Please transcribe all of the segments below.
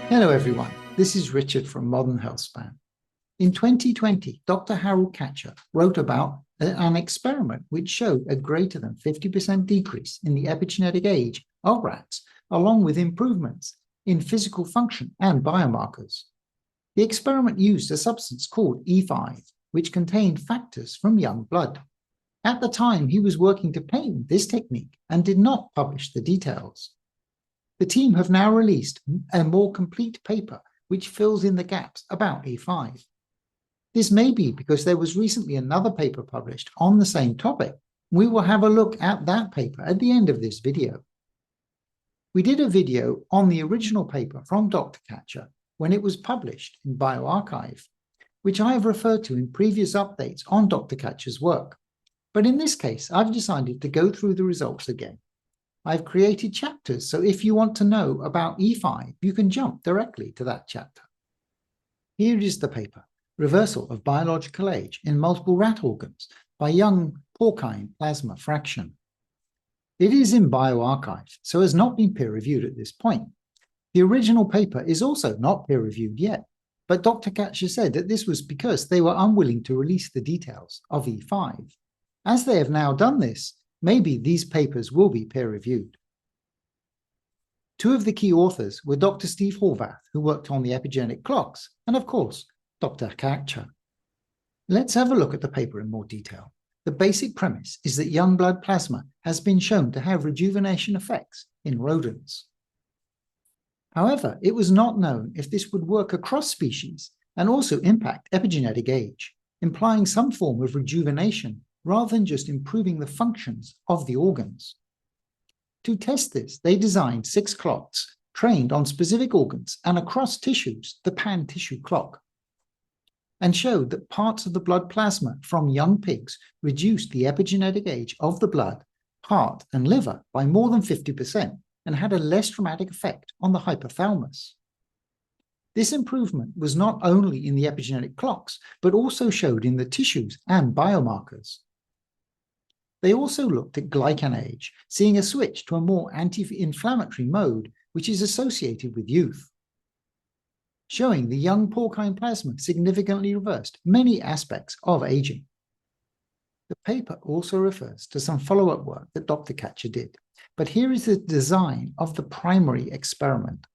Hello everyone, this is Richard from Modern Healthspan. In 2020, Dr. Harold Katcher wrote about an experiment which showed a greater than 50% decrease in the epigenetic age of rats, along with improvements in physical function and biomarkers. The experiment used a substance called E5, which contained factors from young blood. At the time, he was working to patent this technique and did not publish the details. The team have now released a more complete paper which fills in the gaps about E5. This may be because there was recently another paper published on the same topic. We will have a look at that paper at the end of this video. We did a video on the original paper from Dr. Katcher when it was published in bioRxiv, which I have referred to in previous updates on Dr. Katcher's work. But in this case, I've decided to go through the results again. I've created chapters, so if you want to know about E5, you can jump directly to that chapter. Here is the paper, Reversal of Biological Age in Multiple Rat Organs by Young Porcine Plasma Fraction. It is in bioRxiv, so has not been peer-reviewed at this point. The original paper is also not peer-reviewed yet, but Dr. Katcher said that this was because they were unwilling to release the details of E5. As they have now done this, maybe these papers will be peer-reviewed. Two of the key authors were Dr. Steve Horvath, who worked on the epigenetic clocks, and of course, Dr. Katcher. Let's have a look at the paper in more detail. The basic premise is that young blood plasma has been shown to have rejuvenation effects in rodents. However, it was not known if this would work across species and also impact epigenetic age, implying some form of rejuvenation rather than just improving the functions of the organs. To test this, they designed 6 clocks trained on specific organs and across tissues, the pan-tissue clock, and showed that parts of the blood plasma from young pigs reduced the epigenetic age of the blood, heart, and liver by more than 50% and had a less dramatic effect on the hypothalamus. This improvement was not only in the epigenetic clocks, but also showed in the tissues and biomarkers. They also looked at glycan age, seeing a switch to a more anti-inflammatory mode, which is associated with youth. Showing the young porcine plasma significantly reversed many aspects of aging. The paper also refers to some follow-up work that Dr. Katcher did, but here is the design of the primary experiment.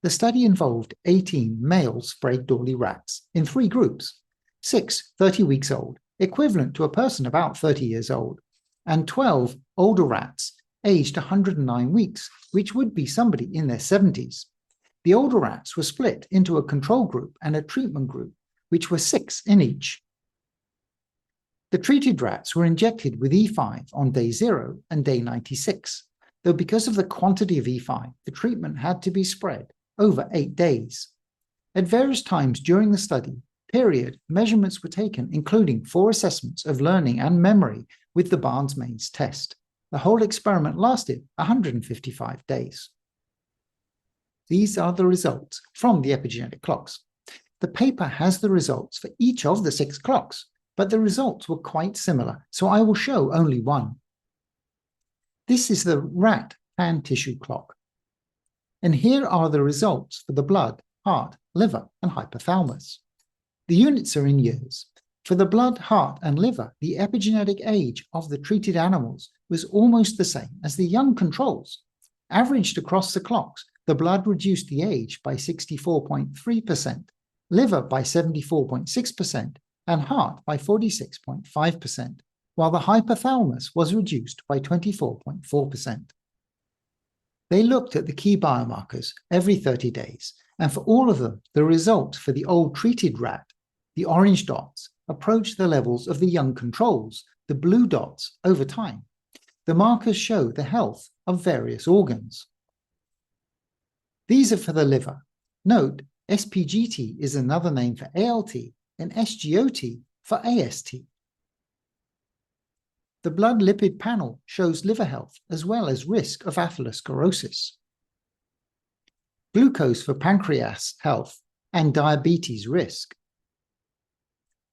The study involved 18 male Sprague-Dawley rats in 3 groups, 6 30 weeks old, equivalent to a person about 30 years old, and 12 older rats aged 109 weeks, which would be somebody in their 70s. The older rats were split into a control group and a treatment group, which were 6 in each. The treated rats were injected with E5 on day 0 and day 96, though because of the quantity of E5, the treatment had to be spread over 8 days. At various times during the study, measurements were taken, including 4 assessments of learning and memory with the Barnes-Mains test. The whole experiment lasted 155 days. These are the results from the epigenetic clocks. The paper has the results for each of the 6 clocks, but the results were quite similar, so I will show only one. This is the rat pan-tissue clock. And here are the results for the blood, heart, liver, and hypothalamus. The units are in years. For the blood, heart, and liver, the epigenetic age of the treated animals was almost the same as the young controls. Averaged across the clocks, the blood reduced the age by 64.3%, liver by 74.6%, and heart by 46.5%, while the hypothalamus was reduced by 24.4%. They looked at the key biomarkers every 30 days, and for all of them, the results for the old treated rat, the orange dots, approach the levels of the young controls, the blue dots, over time. The markers show the health of various organs. These are for the liver. Note, SPGT is another name for ALT and SGOT for AST. The blood lipid panel shows liver health as well as risk of atherosclerosis. Glucose for pancreas health and diabetes risk.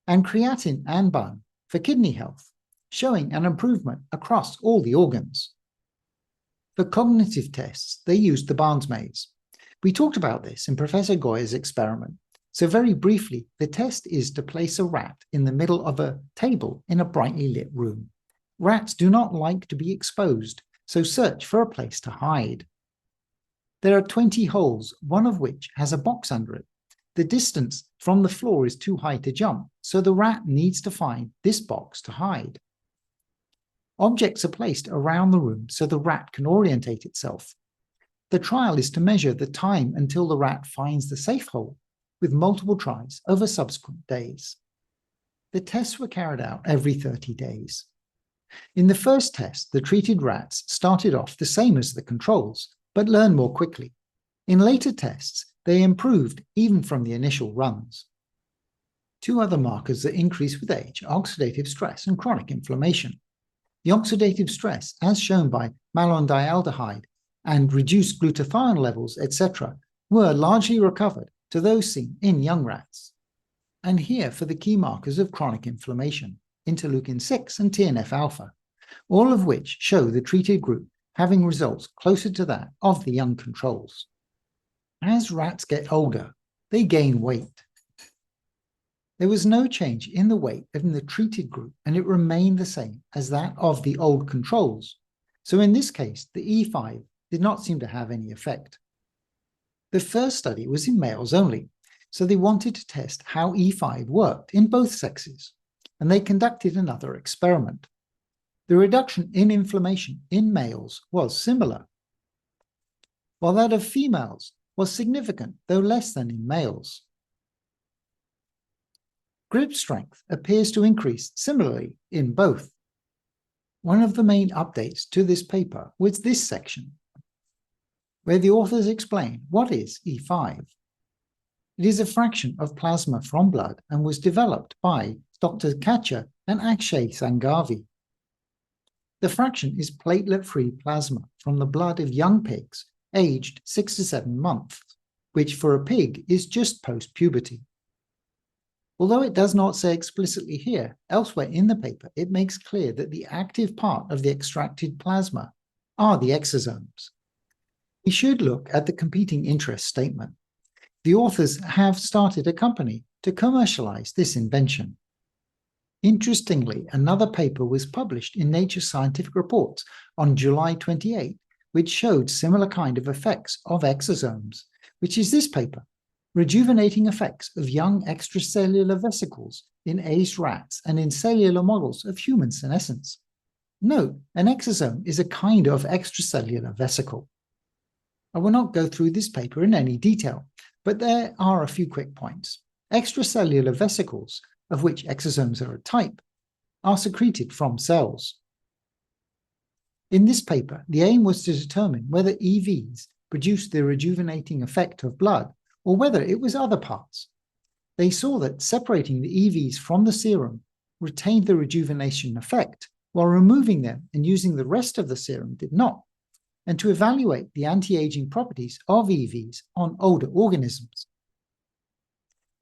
And creatine and BUN for kidney health, showing an improvement across all the organs. For cognitive tests, they used the Barnes maze. We talked about this in Professor Goyer's experiment. So very briefly, the test is to place a rat in the middle of a table in a brightly lit room. Rats do not like to be exposed, so search for a place to hide. There are 20 holes, one of which has a box under it. The distance from the floor is too high to jump, so the rat needs to find this box to hide. Objects are placed around the room so the rat can orientate itself. The trial is to measure the time until the rat finds the safe hole, with multiple tries over subsequent days. The tests were carried out every 30 days. In the first test, the treated rats started off the same as the controls, but learned more quickly. In later tests, they improved even from the initial runs. Two other markers that increase with age are oxidative stress and chronic inflammation. The oxidative stress, as shown by malondialdehyde and reduced glutathione levels, etc., were largely recovered to those seen in young rats. And here for the key markers of chronic inflammation, interleukin-6 and TNF-alpha, all of which show the treated group having results closer to that of the young controls. As rats get older, they gain weight. There was no change in the weight in the treated group, and it remained the same as that of the old controls. So in this case, the E5 did not seem to have any effect. The first study was in males only, so they wanted to test how E5 worked in both sexes, and they conducted another experiment. The reduction in inflammation in males was similar, while that of females was significant, though less than in males. Grip strength appears to increase similarly in both. One of the main updates to this paper was this section, where the authors explain what is E5. It is a fraction of plasma from blood and was developed by Dr. Katcher and Akshay Sanghavi. The fraction is platelet-free plasma from the blood of young pigs aged 6 to 7 months, which for a pig is just post-puberty. Although it does not say explicitly here, elsewhere in the paper it makes clear that the active part of the extracted plasma are the exosomes. We should look at the competing interest statement. The authors have started a company to commercialize this invention. Interestingly, another paper was published in Nature Scientific Reports on July 28, which showed similar kind of effects of exosomes, which is this paper, Rejuvenating Effects of Young Extracellular Vesicles in Aged Rats and in Cellular Models of Human Senescence. Note, an exosome is a kind of extracellular vesicle. I will not go through this paper in any detail, but there are a few quick points. Extracellular vesicles, of which exosomes are a type, are secreted from cells. In this paper, the aim was to determine whether EVs produced the rejuvenating effect of blood or whether it was other parts. They saw that separating the EVs from the serum retained the rejuvenation effect, while removing them and using the rest of the serum did not, and to evaluate the anti-aging properties of EVs on older organisms.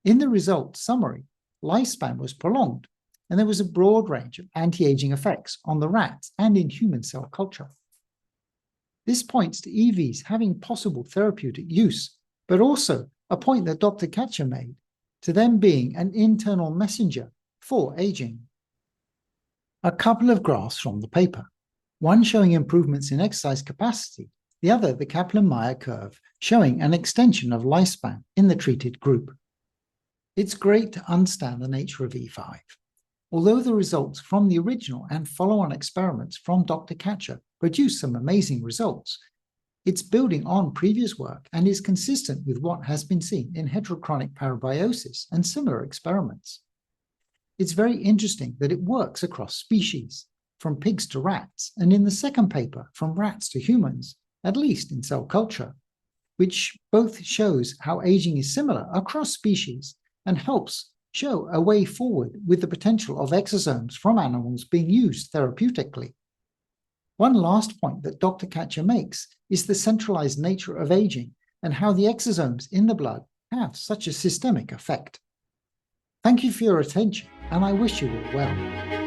In the results summary, lifespan was prolonged, and there was a broad range of anti-aging effects on the rats and in human cell culture. This points to EVs having possible therapeutic use, but also a point that Dr. Katcher made, to them being an internal messenger for aging. A couple of graphs from the paper, one showing improvements in exercise capacity, the other the Kaplan-Meier curve, showing an extension of lifespan in the treated group. It's great to understand the nature of E5. Although the results from the original and follow-on experiments from Dr. Katcher produced some amazing results, it's building on previous work and is consistent with what has been seen in heterochronic parabiosis and similar experiments. It's very interesting that it works across species, from pigs to rats, and in the second paper, from rats to humans, at least in cell culture, which both shows how aging is similar across species and helps show a way forward with the potential of exosomes from animals being used therapeutically. One last point that Dr. Katcher makes is the centralized nature of aging and how the exosomes in the blood have such a systemic effect. Thank you for your attention, and I wish you all well.